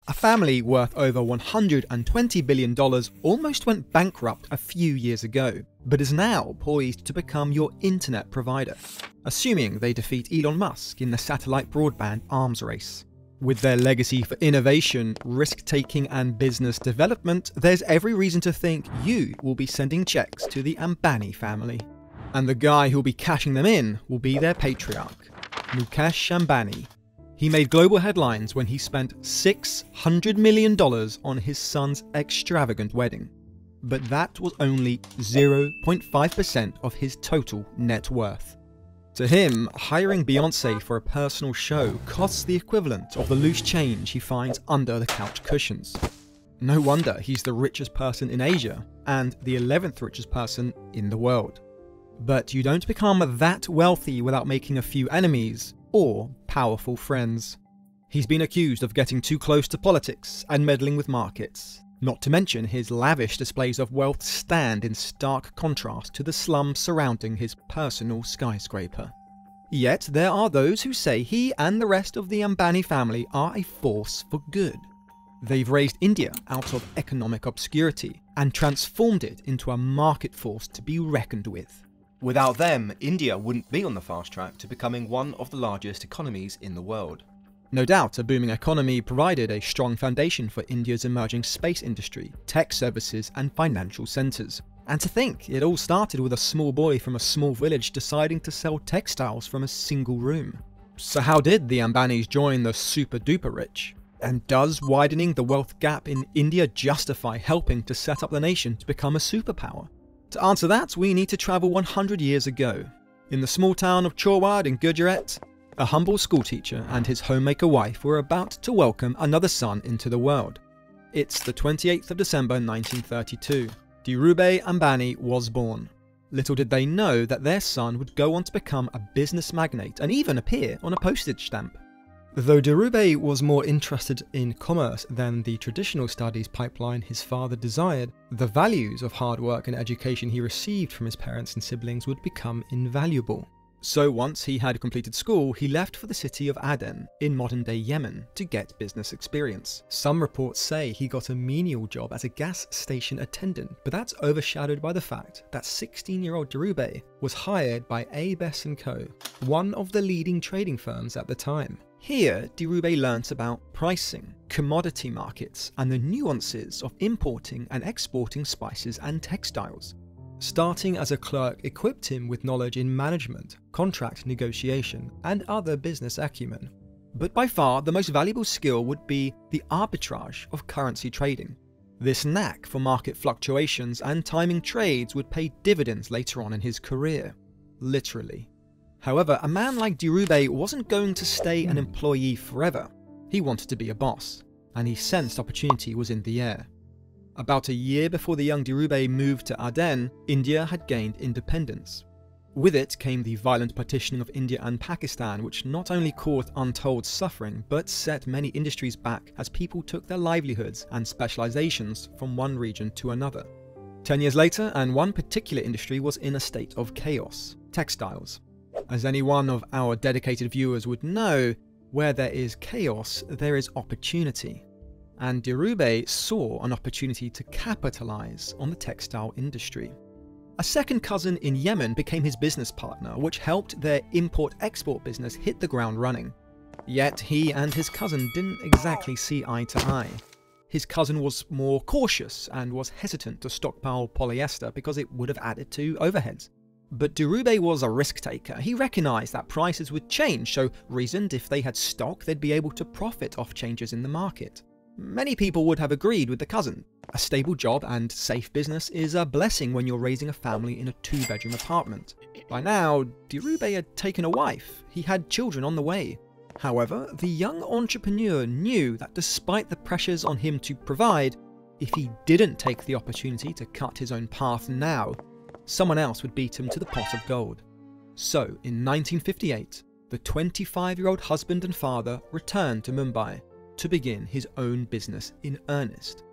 A family worth over $120 billion almost went bankrupt a few years ago, but is now poised to become your internet provider, assuming they defeat Elon Musk in the satellite broadband arms race. With their legacy for innovation, risk-taking and business development, there's every reason to think you will be sending checks to the Ambani family. And the guy who'll be cashing them in will be their patriarch, Mukesh Ambani. He made global headlines when he spent $600 million on his son's extravagant wedding. But that was only 0.5% of his total net worth. To him, hiring Beyonce for a personal show costs the equivalent of the loose change he finds under the couch cushions. No wonder he's the richest person in Asia and the 11th richest person in the world. But you don't become that wealthy without making a few enemies or powerful friends. He's been accused of getting too close to politics and meddling with markets. Not to mention his lavish displays of wealth stand in stark contrast to the slums surrounding his personal skyscraper. Yet there are those who say he and the rest of the Ambani family are a force for good. They've raised India out of economic obscurity and transformed it into a market force to be reckoned with. Without them, India wouldn't be on the fast track to becoming one of the largest economies in the world. No doubt, a booming economy provided a strong foundation for India's emerging space industry, tech services and financial centres. And to think, it all started with a small boy from a small village deciding to sell textiles from a single room. So how did the Ambanis join the super duper rich? And does widening the wealth gap in India justify helping to set up the nation to become a superpower? To answer that, we need to travel 100 years ago. In the small town of Chorwad in Gujarat, a humble schoolteacher and his homemaker wife were about to welcome another son into the world. It's the 28th of December 1932. Dhirubhai Ambani was born. Little did they know that their son would go on to become a business magnate and even appear on a postage stamp. Though Dhirubhai was more interested in commerce than the traditional studies pipeline his father desired, the values of hard work and education he received from his parents and siblings would become invaluable. So once he had completed school, he left for the city of Aden in modern-day Yemen to get business experience. Some reports say he got a menial job as a gas station attendant, but that's overshadowed by the fact that 16-year-old Dhirubhai was hired by Abes & Co., one of the leading trading firms at the time. Here, Dhirubhai learnt about pricing, commodity markets, and the nuances of importing and exporting spices and textiles. Starting as a clerk equipped him with knowledge in management, contract negotiation, and other business acumen. But by far, the most valuable skill would be the arbitrage of currency trading. This knack for market fluctuations and timing trades would pay dividends later on in his career. Literally. However, a man like Dhirubhai wasn't going to stay an employee forever. He wanted to be a boss, and he sensed opportunity was in the air. About a year before the young Dhirubhai moved to Aden, India had gained independence. With it came the violent partitioning of India and Pakistan, which not only caused untold suffering, but set many industries back as people took their livelihoods and specializations from one region to another. 10 years later, and one particular industry was in a state of chaos: textiles. As any one of our dedicated viewers would know, where there is chaos, there is opportunity. And Dhirubhai saw an opportunity to capitalize on the textile industry. A second cousin in Yemen became his business partner, which helped their import-export business hit the ground running. Yet he and his cousin didn't exactly see eye to eye. His cousin was more cautious and was hesitant to stockpile polyester because it would have added to overheads. But Dhirubhai was a risk taker. He recognized that prices would change, so reasoned if they had stock, they'd be able to profit off changes in the market. Many people would have agreed with the cousin. A stable job and safe business is a blessing when you're raising a family in a 2-bedroom apartment. By now, Dhirubhai had taken a wife. He had children on the way. However, the young entrepreneur knew that despite the pressures on him to provide, if he didn't take the opportunity to cut his own path now, someone else would beat him to the pot of gold. So, in 1958, the 25-year-old husband and father returned to Mumbai to begin his own business in earnest.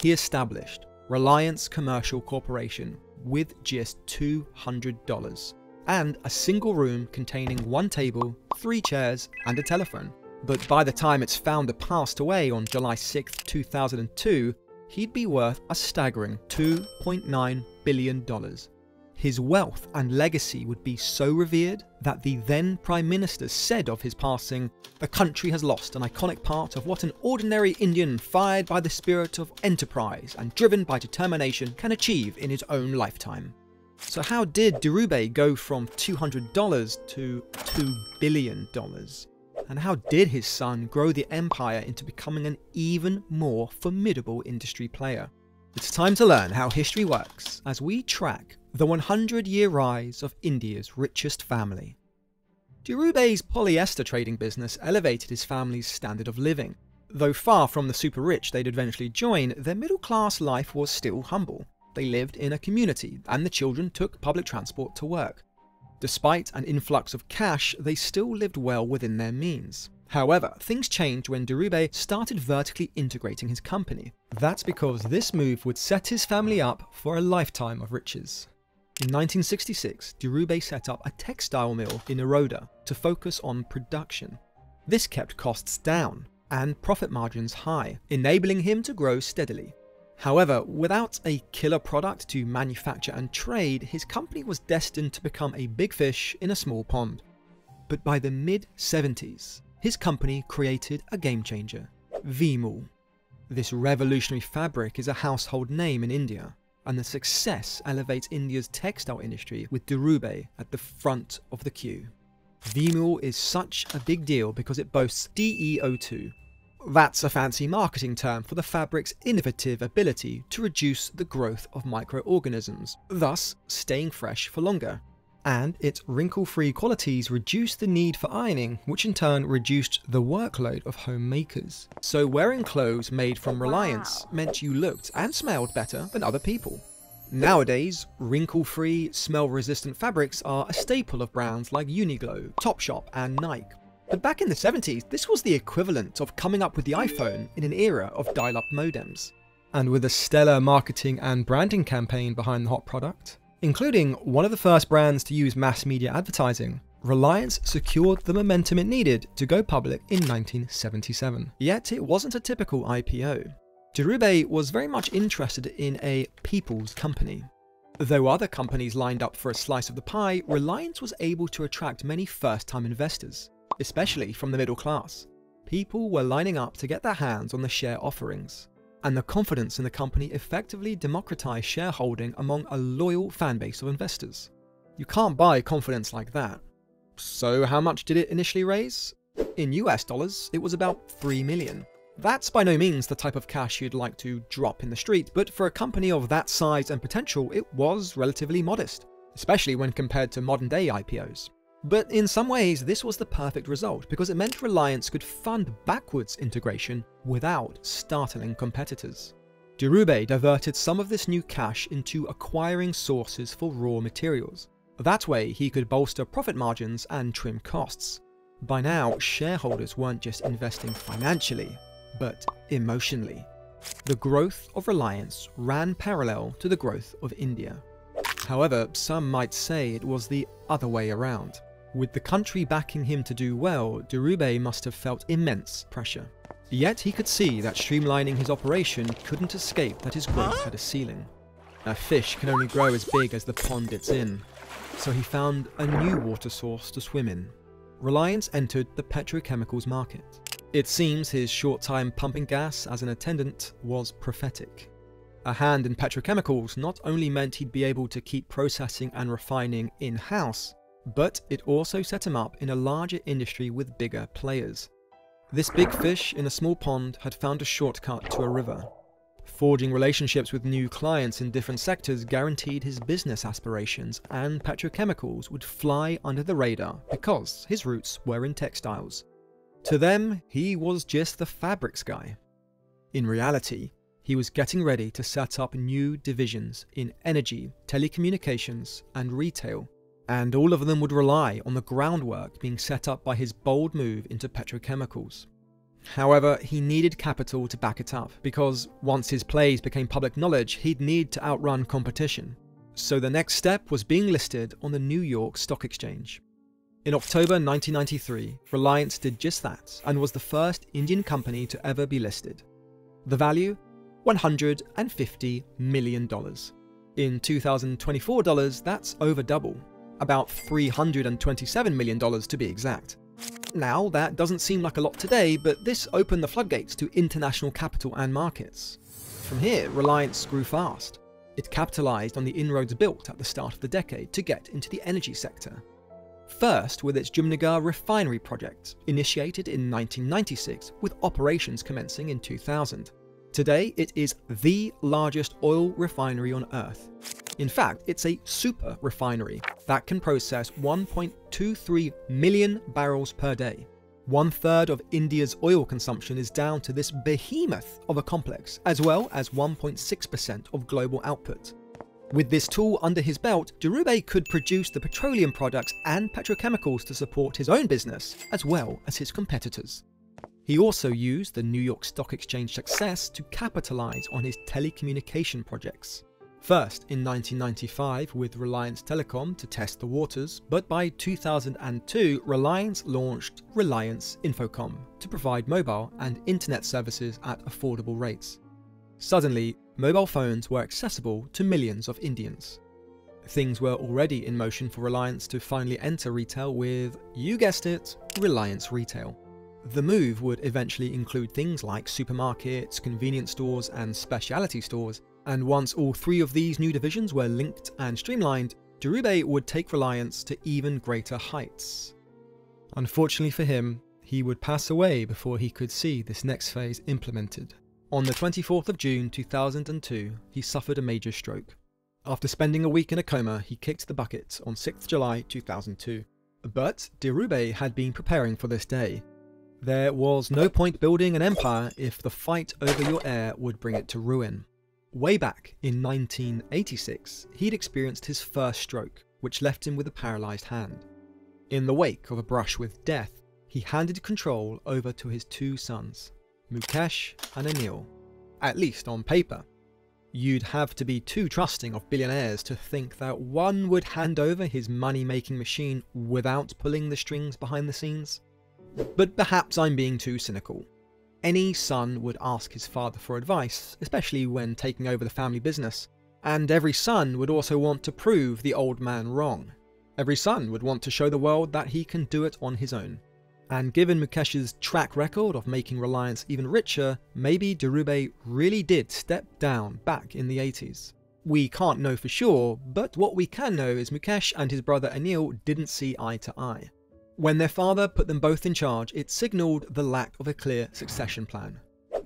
He established Reliance Commercial Corporation with just $200 and a single room containing 1 table, 3 chairs and a telephone. But by the time its founder passed away on July 6, 2002, he'd be worth a staggering $2.9 billion. His wealth and legacy would be so revered that the then Prime Minister said of his passing, "The country has lost an iconic part of what an ordinary Indian fired by the spirit of enterprise and driven by determination can achieve in his own lifetime." So how did Dhirubhai go from $200 to $2 billion? And how did his son grow the empire into becoming an even more formidable industry player? It's time to learn how history works as we track the 100-year rise of India's richest family. Dhirubhai's polyester trading business elevated his family's standard of living. Though far from the super rich they'd eventually join, their middle-class life was still humble. They lived in a community, and the children took public transport to work. Despite an influx of cash, they still lived well within their means. However, things changed when Dhirubhai started vertically integrating his company. That's because this move would set his family up for a lifetime of riches. In 1966, Dhirubhai set up a textile mill in Baroda to focus on production. This kept costs down and profit margins high, enabling him to grow steadily. However, without a killer product to manufacture and trade, his company was destined to become a big fish in a small pond. But by the mid-70s, his company created a game changer, Vimul. This revolutionary fabric is a household name in India, and the success elevates India's textile industry with Dhirubhai at the front of the queue. Vimul is such a big deal because it boasts DEO2. That's a fancy marketing term for the fabric's innovative ability to reduce the growth of microorganisms, thus staying fresh for longer. And its wrinkle-free qualities reduced the need for ironing, which in turn reduced the workload of homemakers. So wearing clothes made from Reliance meant you looked and smelled better than other people. Nowadays, wrinkle-free, smell-resistant fabrics are a staple of brands like Uniqlo, Topshop and Nike. But back in the 70s, this was the equivalent of coming up with the iPhone in an era of dial-up modems. And with a stellar marketing and branding campaign behind the hot product, including one of the first brands to use mass media advertising, Reliance secured the momentum it needed to go public in 1977. Yet it wasn't a typical IPO. Dhirubhai was very much interested in a people's company. Though other companies lined up for a slice of the pie, Reliance was able to attract many first-time investors, especially from the middle class. People were lining up to get their hands on the share offerings, and the confidence in the company effectively democratized shareholding among a loyal fan base of investors. You can't buy confidence like that. So how much did it initially raise? In US dollars, it was about $3 million. That's by no means the type of cash you'd like to drop in the street, but for a company of that size and potential, it was relatively modest, especially when compared to modern-day IPOs. But in some ways, this was the perfect result because it meant Reliance could fund backwards integration without startling competitors. Dhirubhai diverted some of this new cash into acquiring sources for raw materials. That way, he could bolster profit margins and trim costs. By now, shareholders weren't just investing financially, but emotionally. The growth of Reliance ran parallel to the growth of India. However, some might say it was the other way around. With the country backing him to do well, Dhirubhai must have felt immense pressure. Yet he could see that streamlining his operation couldn't escape that his growth had a ceiling. A fish can only grow as big as the pond it's in, so he found a new water source to swim in. Reliance entered the petrochemicals market. It seems his short time pumping gas as an attendant was prophetic. A hand in petrochemicals not only meant he'd be able to keep processing and refining in-house, but it also set him up in a larger industry with bigger players. This big fish in a small pond had found a shortcut to a river. Forging relationships with new clients in different sectors guaranteed his business aspirations, and petrochemicals would fly under the radar because his roots were in textiles. To them, he was just the fabrics guy. In reality, he was getting ready to set up new divisions in energy, telecommunications, and retail, and all of them would rely on the groundwork being set up by his bold move into petrochemicals. However, he needed capital to back it up, because once his plays became public knowledge, he'd need to outrun competition. So the next step was being listed on the New York Stock Exchange. In October 1993, Reliance did just that and was the first Indian company to ever be listed. The value? $150 million. In 2024 dollars, that's over double, about $327 million to be exact. Now, that doesn't seem like a lot today, but this opened the floodgates to international capital and markets. From here, Reliance grew fast. It capitalized on the inroads built at the start of the decade to get into the energy sector. First with its Jumnagar refinery project, initiated in 1996 with operations commencing in 2000. Today, it is the largest oil refinery on Earth. In fact, it's a super refinery that can process 1.23 million barrels per day. 1/3 of India's oil consumption is down to this behemoth of a complex, as well as 1.6% of global output. With this tool under his belt, Dhirubhai could produce the petroleum products and petrochemicals to support his own business, as well as his competitors. He also used the New York Stock Exchange success to capitalize on his telecommunication projects. First in 1995 with Reliance Telecom to test the waters, but by 2002 Reliance launched Reliance Infocom to provide mobile and internet services at affordable rates. Suddenly, mobile phones were accessible to millions of Indians. Things were already in motion for Reliance to finally enter retail with, you guessed it, Reliance Retail. The move would eventually include things like supermarkets, convenience stores, and specialty stores, and once all three of these new divisions were linked and streamlined, Dhirubhai would take Reliance to even greater heights. Unfortunately for him, he would pass away before he could see this next phase implemented. On the 24th of June 2002, he suffered a major stroke. After spending a week in a coma, he kicked the bucket on 6th July 2002. But Dhirubhai had been preparing for this day. There was no point building an empire if the fight over your heir would bring it to ruin. Way back in 1986, he'd experienced his first stroke, which left him with a paralysed hand. In the wake of a brush with death, he handed control over to his two sons, Mukesh and Anil, at least on paper. You'd have to be too trusting of billionaires to think that one would hand over his money-making machine without pulling the strings behind the scenes. But perhaps I'm being too cynical. Any son would ask his father for advice, especially when taking over the family business, and every son would also want to prove the old man wrong. Every son would want to show the world that he can do it on his own. And given Mukesh's track record of making Reliance even richer, maybe Dhirubhai really did step down back in the 80s. We can't know for sure, but what we can know is Mukesh and his brother Anil didn't see eye to eye. When their father put them both in charge, it signalled the lack of a clear succession plan.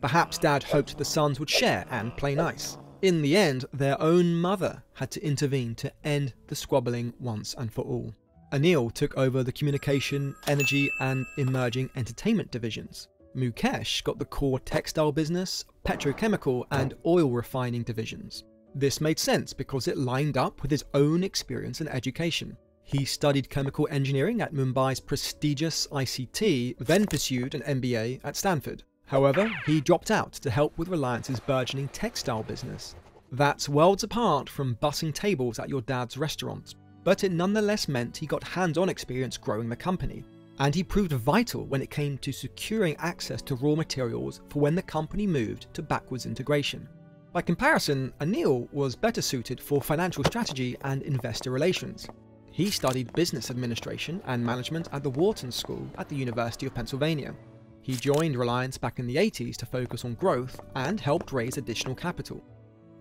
Perhaps Dad hoped the sons would share and play nice. In the end, their own mother had to intervene to end the squabbling once and for all. Anil took over the communication, energy and emerging entertainment divisions. Mukesh got the core textile business, petrochemical and oil refining divisions. This made sense because it lined up with his own experience and education. He studied chemical engineering at Mumbai's prestigious ICT, then pursued an MBA at Stanford. However, he dropped out to help with Reliance's burgeoning textile business. That's worlds apart from bussing tables at your dad's restaurant, but it nonetheless meant he got hands-on experience growing the company, and he proved vital when it came to securing access to raw materials for when the company moved to backwards integration. By comparison, Anil was better suited for financial strategy and investor relations. He studied business administration and management at the Wharton School at the University of Pennsylvania. He joined Reliance back in the 80s to focus on growth and helped raise additional capital.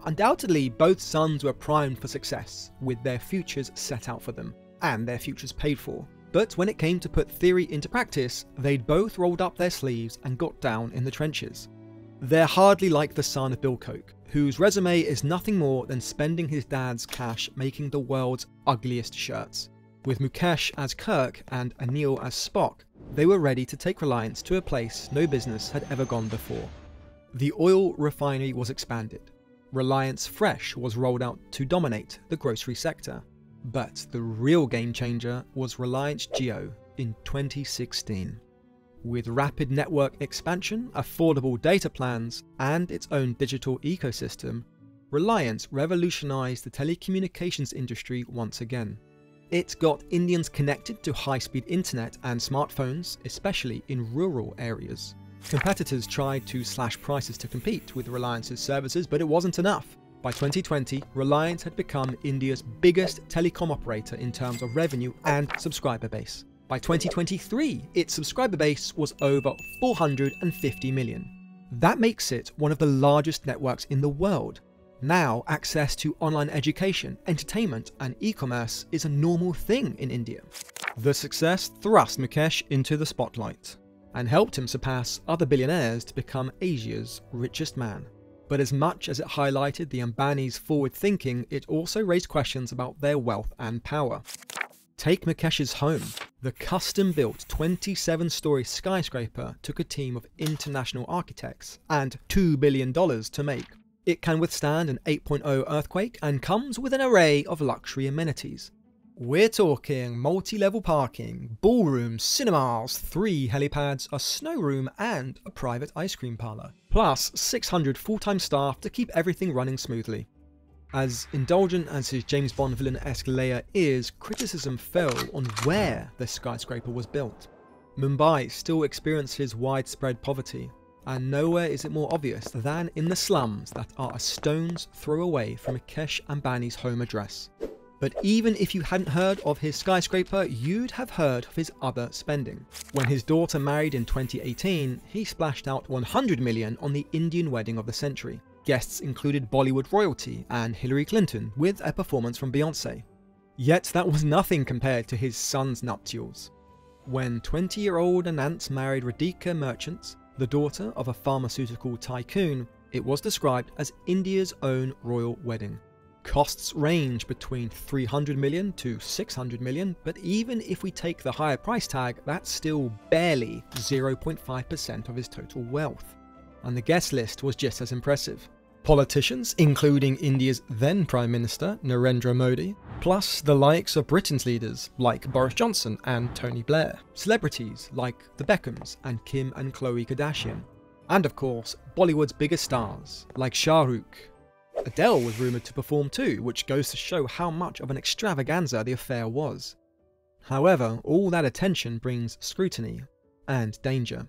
Undoubtedly, both sons were primed for success, with their futures set out for them, and their futures paid for. But when it came to put theory into practice, they'd both rolled up their sleeves and got down in the trenches. They're hardly like the son of Bill Koch, whose resume is nothing more than spending his dad's cash making the world's ugliest shirts. With Mukesh as Kirk and Anil as Spock, they were ready to take Reliance to a place no business had ever gone before. The oil refinery was expanded. Reliance Fresh was rolled out to dominate the grocery sector. But the real game changer was Reliance Jio in 2016. With rapid network expansion, affordable data plans, and its own digital ecosystem, Reliance revolutionized the telecommunications industry once again. It got Indians connected to high-speed internet and smartphones, especially in rural areas. Competitors tried to slash prices to compete with Reliance's services, but it wasn't enough. By 2020, Reliance had become India's biggest telecom operator in terms of revenue and subscriber base. By 2023, its subscriber base was over 450 million. That makes it one of the largest networks in the world. Now, access to online education, entertainment, and e-commerce is a normal thing in India. The success thrust Mukesh into the spotlight and helped him surpass other billionaires to become Asia's richest man. But as much as it highlighted the Ambanis' forward thinking, it also raised questions about their wealth and power. Take Mukesh's home. The custom-built 27-story skyscraper took a team of international architects and $2 billion to make. It can withstand an 8.0 earthquake and comes with an array of luxury amenities. We're talking multi-level parking, ballrooms, cinemas, 3 helipads, a snow room and a private ice cream parlour, plus 600 full-time staff to keep everything running smoothly. As indulgent as his James Bond villain-esque layer is, criticism fell on where the skyscraper was built. Mumbai still experiences widespread poverty, and nowhere is it more obvious than in the slums that are a stone's throw away from Mukesh Ambani's home address. But even if you hadn't heard of his skyscraper, you'd have heard of his other spending. When his daughter married in 2018, he splashed out 100 million on the Indian wedding of the century. Guests included Bollywood royalty and Hillary Clinton, with a performance from Beyonce. Yet that was nothing compared to his son's nuptials. When 20-year-old Anant married Radhika Merchant, the daughter of a pharmaceutical tycoon, it was described as India's own royal wedding. Costs range between 300 million to 600 million, but even if we take the higher price tag, that's still barely 0.5% of his total wealth. And the guest list was just as impressive. Politicians, including India's then Prime Minister Narendra Modi, plus the likes of Britain's leaders like Boris Johnson and Tony Blair, celebrities like the Beckhams and Kim and Khloe Kardashian, and of course Bollywood's biggest stars like Shah Rukh. Adele was rumoured to perform too, which goes to show how much of an extravaganza the affair was. However, all that attention brings scrutiny and danger.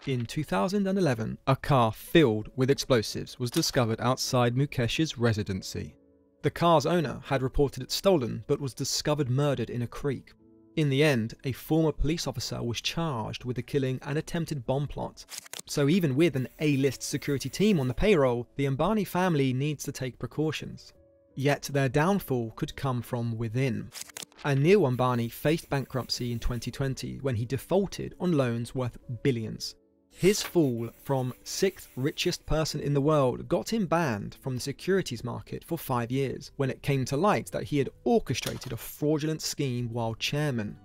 In 2011, a car filled with explosives was discovered outside Mukesh's residency. The car's owner had reported it stolen, but was discovered murdered in a creek. In the end, a former police officer was charged with the killing and attempted bomb plot. So even with an A-list security team on the payroll, the Ambani family needs to take precautions. Yet their downfall could come from within. Anil Ambani faced bankruptcy in 2020 when he defaulted on loans worth billions. His fall from 6th richest person in the world got him banned from the securities market for 5 years, when it came to light that he had orchestrated a fraudulent scheme while chairman.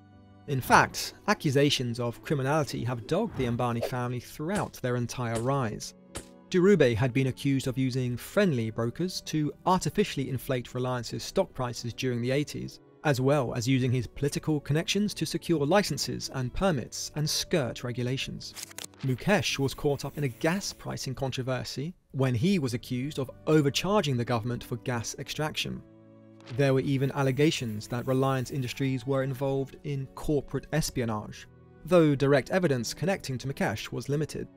In fact, accusations of criminality have dogged the Ambani family throughout their entire rise. Dhirubhai had been accused of using friendly brokers to artificially inflate Reliance's stock prices during the 80s, as well as using his political connections to secure licenses and permits and skirt regulations. Mukesh was caught up in a gas pricing controversy when he was accused of overcharging the government for gas extraction. There were even allegations that Reliance Industries were involved in corporate espionage, though direct evidence connecting to Mukesh was limited.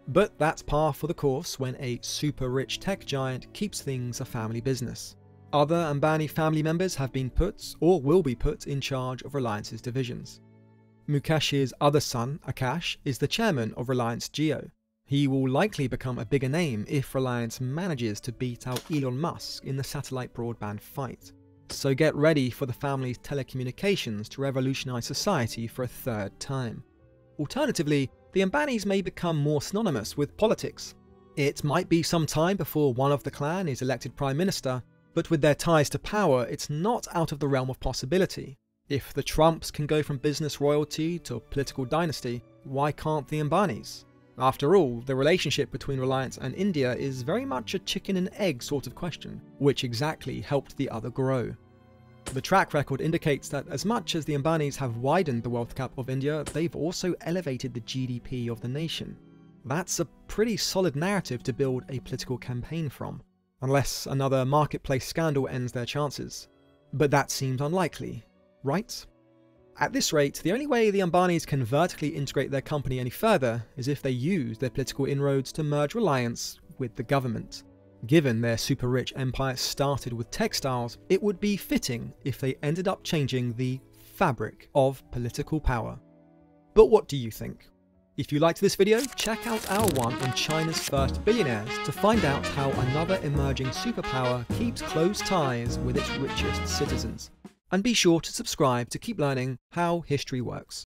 But that's par for the course when a super-rich tech giant keeps things a family business. Other Ambani family members have been put, or will be put, in charge of Reliance's divisions. Mukesh's other son, Akash, is the chairman of Reliance Jio. He will likely become a bigger name if Reliance manages to beat out Elon Musk in the satellite broadband fight. So get ready for the family's telecommunications to revolutionize society for a third time. Alternatively, the Ambanis may become more synonymous with politics. It might be some time before one of the clan is elected prime minister, but with their ties to power, it's not out of the realm of possibility. If the Trumps can go from business royalty to political dynasty, why can't the Ambanis? After all, the relationship between Reliance and India is very much a chicken and egg sort of question, which exactly helped the other grow. The track record indicates that as much as the Ambanis have widened the wealth gap of India, they've also elevated the GDP of the nation. That's a pretty solid narrative to build a political campaign from, unless another marketplace scandal ends their chances. But that seems unlikely. right? At this rate, the only way the Ambanis can vertically integrate their company any further is if they use their political inroads to merge reliance with the government. Given their super rich empire started with textiles, it would be fitting if they ended up changing the fabric of political power. But what do you think? If you liked this video, check out our one on China's first billionaires to find out how another emerging superpower keeps close ties with its richest citizens. And be sure to subscribe to keep learning how history works.